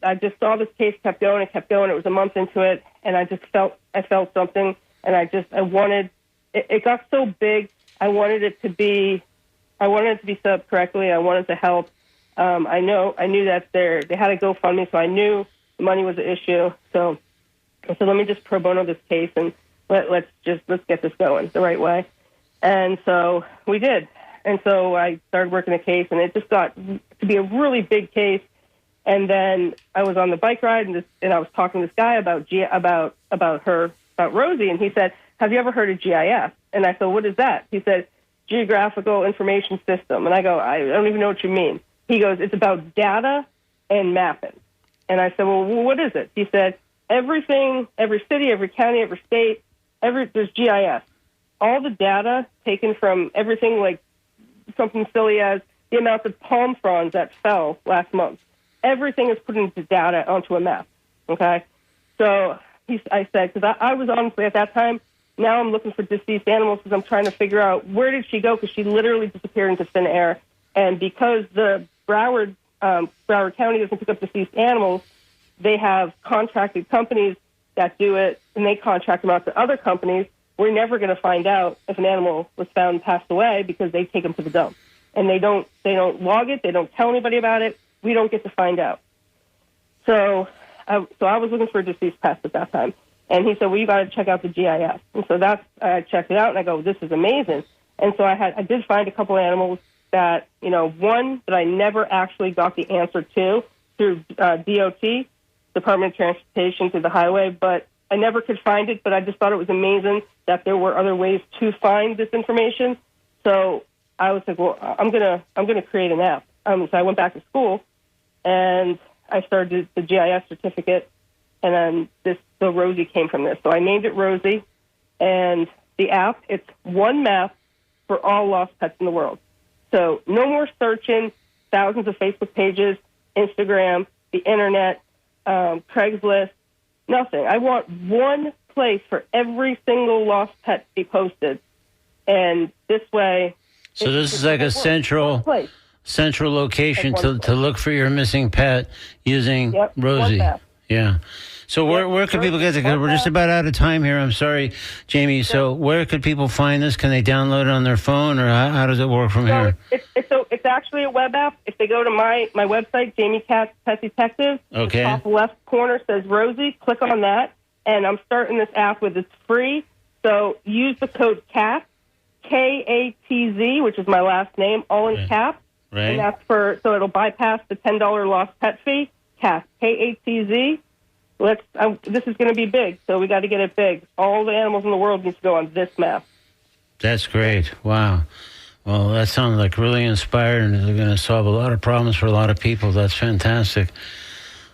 S3: I just saw this case kept going. It kept going. It was a month into it, and I felt something, and I wanted. It got so big. I wanted it to be set up correctly. I wanted to help. I knew that they had a GoFundMe, so I knew the money was an issue. So I said, let me just pro bono this case and let's get this going the right way. And so we did. And so I started working the case, and it just got to be a really big case. And then I was on the bike ride, and I was talking to this guy about Rosie, and he said, have you ever heard of GIS? And I said, what is that? He said, Geographical Information System. And I go, I don't even know what you mean. He goes, it's about data and mapping. And I said, well, what is it? He said, everything, every city, every county, every state, there's GIS. All the data taken from everything, like something silly as the amount of palm fronds that fell last month. Everything is put into data onto a map, okay? So I said, because I was honestly at that time, now I'm looking for deceased animals because I'm trying to figure out where did she go, because she literally disappeared into thin air. And because the Broward County doesn't pick up deceased animals, they have contracted companies that do it, and they contract them out to other companies. We're never going to find out if an animal was found and passed away because they take them to the dump. And they don't log it. They don't tell anybody about it. We don't get to find out. So I was looking for a deceased pest at that time. And he said, well, you got to check out the GIS. And so I checked it out, and I go, this is amazing. And so I did find a couple animals that, one that I never actually got the answer to through DOT, Department of Transportation, through the highway, but I never could find it. But I just thought it was amazing that there were other ways to find this information. So I was like, well, I'm gonna create an app. So I went back to school, and I started the GIS certificate, and then the Rosie came from this. So I named it Rosie, and the app, it's one map for all lost pets in the world. So no more searching thousands of Facebook pages, Instagram, the internet, Craigslist, nothing. I want one place for every single lost pet to be posted. And this way,
S2: So this is like a central location to look for your missing pet using Rosie. Yeah. So where could people get it? We're just about out of time here. I'm sorry, Jamie. So where could people find this? Can they download it on their phone, or how does it work from here?
S3: It's actually a web app. If they go to my website, Jamie Katz Pet Detective, the top left corner says Rosie. Click on that, and I'm starting this app it's free. So use the code KATZ, KATZ, which is my last name, all in caps.
S2: Right.
S3: And that's so it'll bypass the $10 lost pet fee. KATZ, KATZ. This is going to be big, so we got to get it big. All the animals in the world need to go on this map.
S2: That's great. Wow. Well, that sounds like really inspired, and they're going to solve a lot of problems for a lot of people. That's fantastic.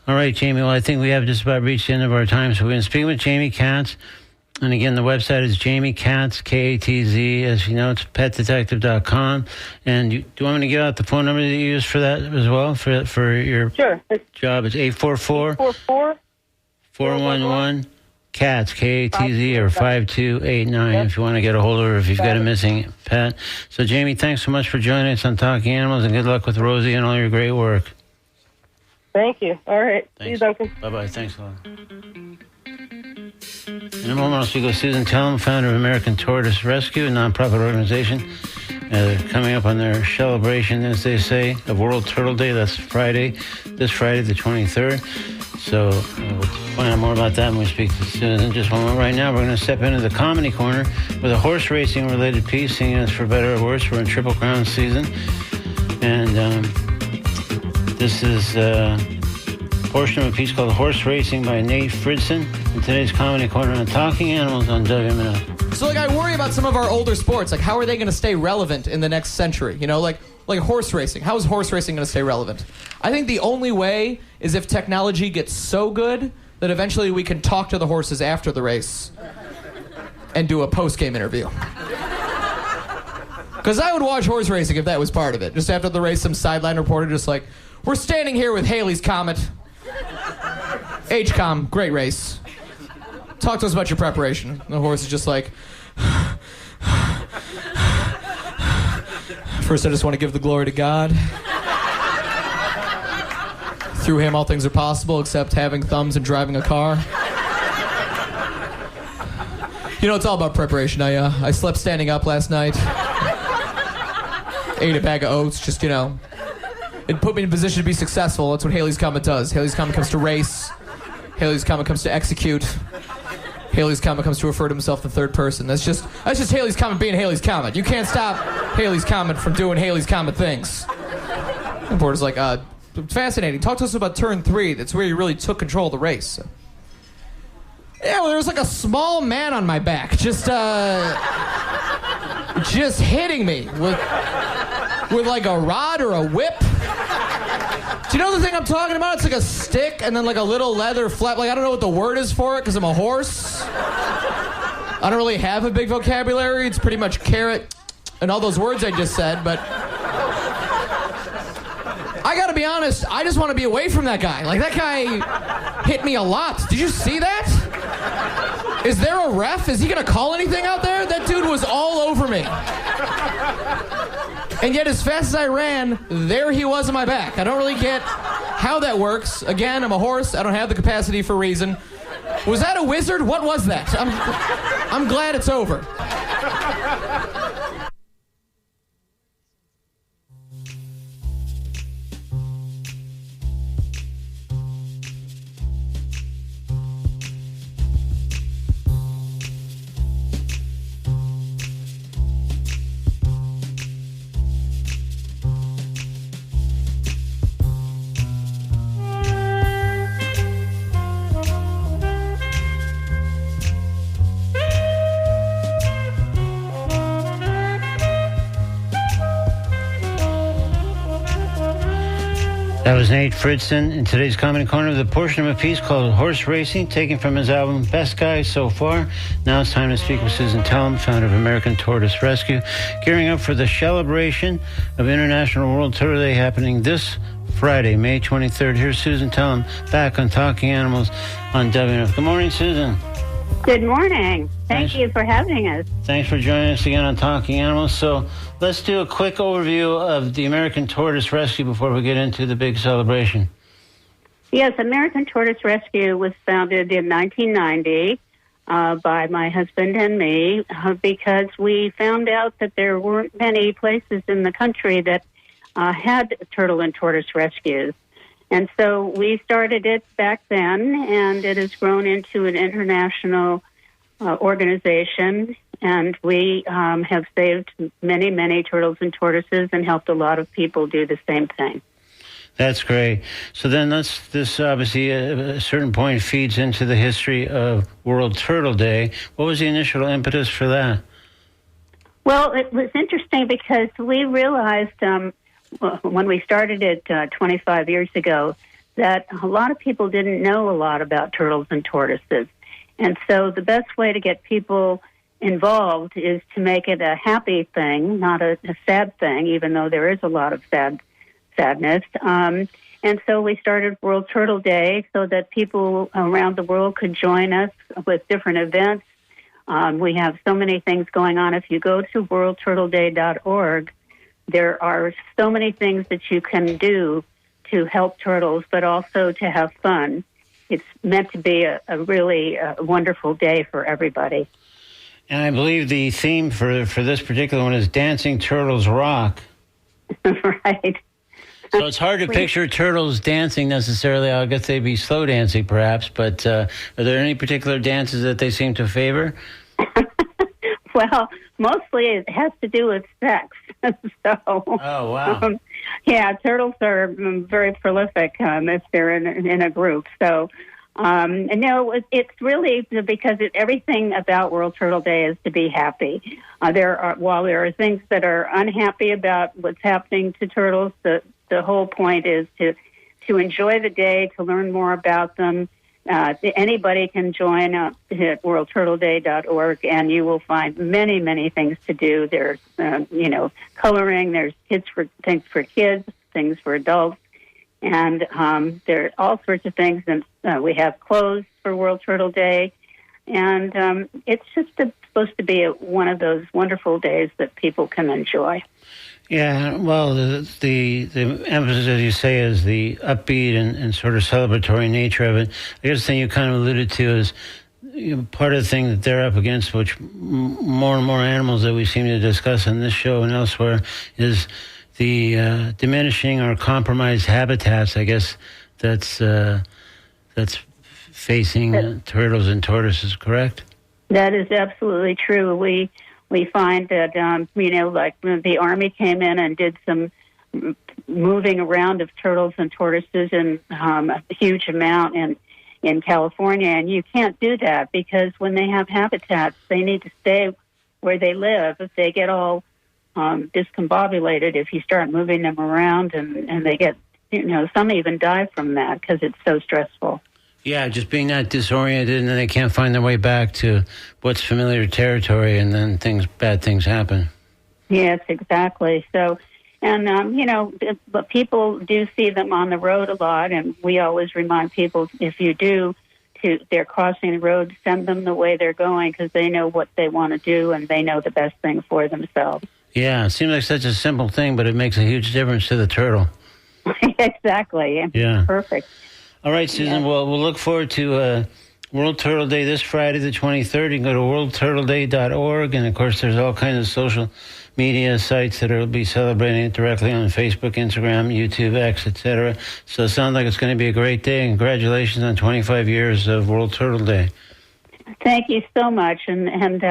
S2: All right, Jamie. Well, I think we have just about reached the end of our time, so we're going to speak with Jamie Katz. And again, the website is Jamie Katz, Katz. As you know, it's petdetective.com. And do you want me to give out the phone number that you use for that as well, for your job? It's 844-411 Katz, Katz, or 5289 if you want to get a hold of her if you've got a missing pet. So, Jamie, thanks so much for joining us on Talking Animals, and good luck with Rosie and all your great work.
S3: Thank you. All right.
S2: Thanks.
S3: See you, Duncan.
S2: Bye-bye. Thanks a lot. In a moment, I'll speak with Susan Tellum, founder of American Tortoise Rescue, a nonprofit organization. Coming up on their celebration, as they say, of World Turtle Day. That's this Friday, the 23rd. So we'll find out more about that when we speak to Susan in just one moment. Right now, we're going to step into the Comedy Corner with a horse racing-related piece, singing us for better or worse. We're in Triple Crown season. And this is a portion of a piece called Horse Racing by Nate Fridson in today's Comedy Corner on Talking Animals on WMNF.
S4: So, I worry about some of our older sports. How are they going to stay relevant in the next century? Like horse racing. How is horse racing going to stay relevant? I think the only way is if technology gets so good that eventually we can talk to the horses after the race and do a post-game interview. Because I would watch horse racing if that was part of it. Just after the race, some sideline reporter just we're standing here with Haley's Comet. H-Com, great race. Talk to us about your preparation. And the horse is just first, I just want to give the glory to God. Through him, all things are possible, except having thumbs and driving a car. It's all about preparation. I slept standing up last night. Ate a bag of oats, it put me in a position to be successful. That's what Haley's Comet does. Haley's Comet comes to race. Haley's Comet comes to execute. Haley's Comet comes to refer to himself in third person. That's just Haley's Comet being Haley's Comet. You can't stop Haley's Comet from doing Haley's Comet things. The reporter's fascinating. Talk to us about turn 3. That's where you really took control of the race. Yeah, well, there was a small man on my back, just hitting me with a rod or a whip. Do you know the thing I'm talking about? It's a stick and then a little leather flap. I don't know what the word is for it because I'm a horse. I don't really have a big vocabulary. It's pretty much carrot and all those words I just said, but I gotta be honest, I just want to be away from that guy. That guy hit me a lot. Did you see that? Is there a ref? Is he gonna call anything out there? That dude was all over me. And yet, as fast as I ran, there he was on my back. I don't really get how that works. Again, I'm a horse. I don't have the capacity for reason. Was that a wizard? What was that? I'm glad it's over.
S2: That was Nate Fridson in today's Comedy Corner with a portion of a piece called Horse Racing, taken from his album Best Guy So Far. Now it's time to speak with Susan Tellum, founder of American Tortoise Rescue, gearing up for the celebration of International World Turtle Day happening this Friday, May 23rd. Here's Susan Tellum back on Talking Animals on WNF. Good morning, Susan.
S5: Good morning. Thank
S2: Thanks.
S5: you for having us.
S2: Thanks for joining us again on Talking Animals. So let's do a quick overview of the American Tortoise Rescue before we get into the big celebration.
S5: Yes, American Tortoise Rescue was founded in 1990 by my husband and me because we found out that there weren't many places in the country that had turtle and tortoise rescues. And so we started it back then, and it has grown into an international organization, and we have saved many, many turtles and tortoises and helped a lot of people do the same thing.
S2: That's great. So then this obviously at a certain point feeds into the history of World Turtle Day. What was the initial impetus for that?
S5: Well, it was interesting because we realized when we started it 25 years ago that a lot of people didn't know a lot about turtles and tortoises. And so the best way to get people involved is to make it a happy thing, not a sad thing, even though there is a lot of sadness. And so we started World Turtle Day so that people around the world could join us with different events. We have so many things going on. If you go to worldturtleday.org, there are so many things that you can do to help turtles, but also to have fun. It's meant to be a really wonderful day for everybody.
S2: And I believe the theme for this particular one is Dancing Turtles Rock.
S5: Right.
S2: So it's hard to picture turtles dancing necessarily. I guess they'd be slow dancing perhaps, but are there any particular dances that they seem to favor?
S5: Well, mostly it has to do with sex. So,
S2: oh, wow.
S5: Yeah, turtles are very prolific if they're in a group. So, no, it's really because everything about World Turtle Day is to be happy. While there are things that are unhappy about what's happening to turtles, the whole point is to enjoy the day, to learn more about them. Anybody can join at worldturtleday.org, and you will find many, many things to do. There's, coloring. There's things for kids, things for adults, and there are all sorts of things. And we have clothes for World Turtle Day, and it's just supposed to be one of those wonderful days that people can enjoy.
S2: Yeah, well, the emphasis, as you say, is the upbeat and sort of celebratory nature of it. I guess the thing you kind of alluded to is part of the thing that they're up against, which more and more animals that we seem to discuss on this show and elsewhere, is the diminishing or compromised habitats, I guess, that's facing turtles and tortoises, correct?
S5: That is absolutely true. We find that, like when the Army came in and did some moving around of turtles and tortoises in a huge amount in California, and you can't do that because when they have habitats, they need to stay where they live. If they get all discombobulated, if you start moving them around, and they get, some even die from that because it's so stressful.
S2: Yeah, just being that disoriented, and then they can't find their way back to what's familiar territory, and then bad things happen. Yes,
S5: exactly. So, and but people do see them on the road a lot, and we always remind people if they're crossing the road, send them the way they're going because they know what they want to do and they know the best thing for themselves.
S2: Yeah, it seems like such a simple thing, but it makes a huge difference to the turtle.
S5: Exactly.
S2: Yeah.
S5: Perfect.
S2: All right, Susan. Yeah. Well, we'll look forward to World Turtle Day this Friday, the 23rd. You can go to worldturtleday.org, and, of course, there's all kinds of social media sites that will be celebrating it directly on Facebook, Instagram, YouTube, X, etc. So it sounds like it's going to be a great day. Congratulations on 25 years of World Turtle Day.
S5: Thank you so much, and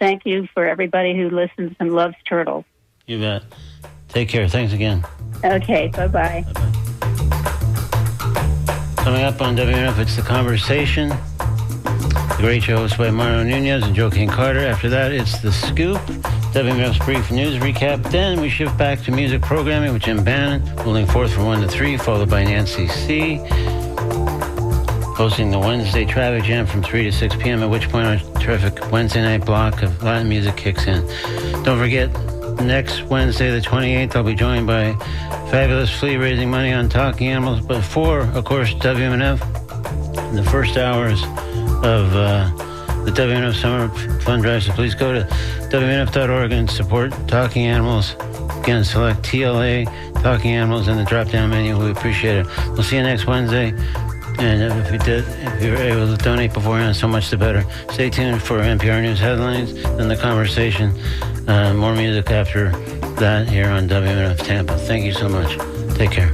S5: thank you for everybody who listens and loves turtles.
S2: You bet. Take care. Thanks again.
S5: Okay, bye-bye.
S2: Bye-bye. Coming up on WNF, it's The Conversation. The great show hosted by Mario Nunez and Joaquin Carter. After that, it's The Scoop, WNF's brief news recap. Then we shift back to music programming with Jim Bannon, holding forth from 1 to 3, followed by Nancy C., hosting the Wednesday Traffic Jam from 3 to 6 p.m., at which point our terrific Wednesday night block of Latin music kicks in. Don't forget, next Wednesday, the 28th, I'll be joined by Fabulous Flea raising money on Talking Animals. But for, of course, WMNF, in the first hours of the WNF Summer Fund Drive. So please go to WNF.org and support Talking Animals. Again, select TLA, Talking Animals, in the drop-down menu. We appreciate it. We'll see you next Wednesday. And if you're able to donate beforehand, so much the better. Stay tuned for NPR News headlines and the conversation. More music after that here on WNF Tampa. Thank you so much. Take care.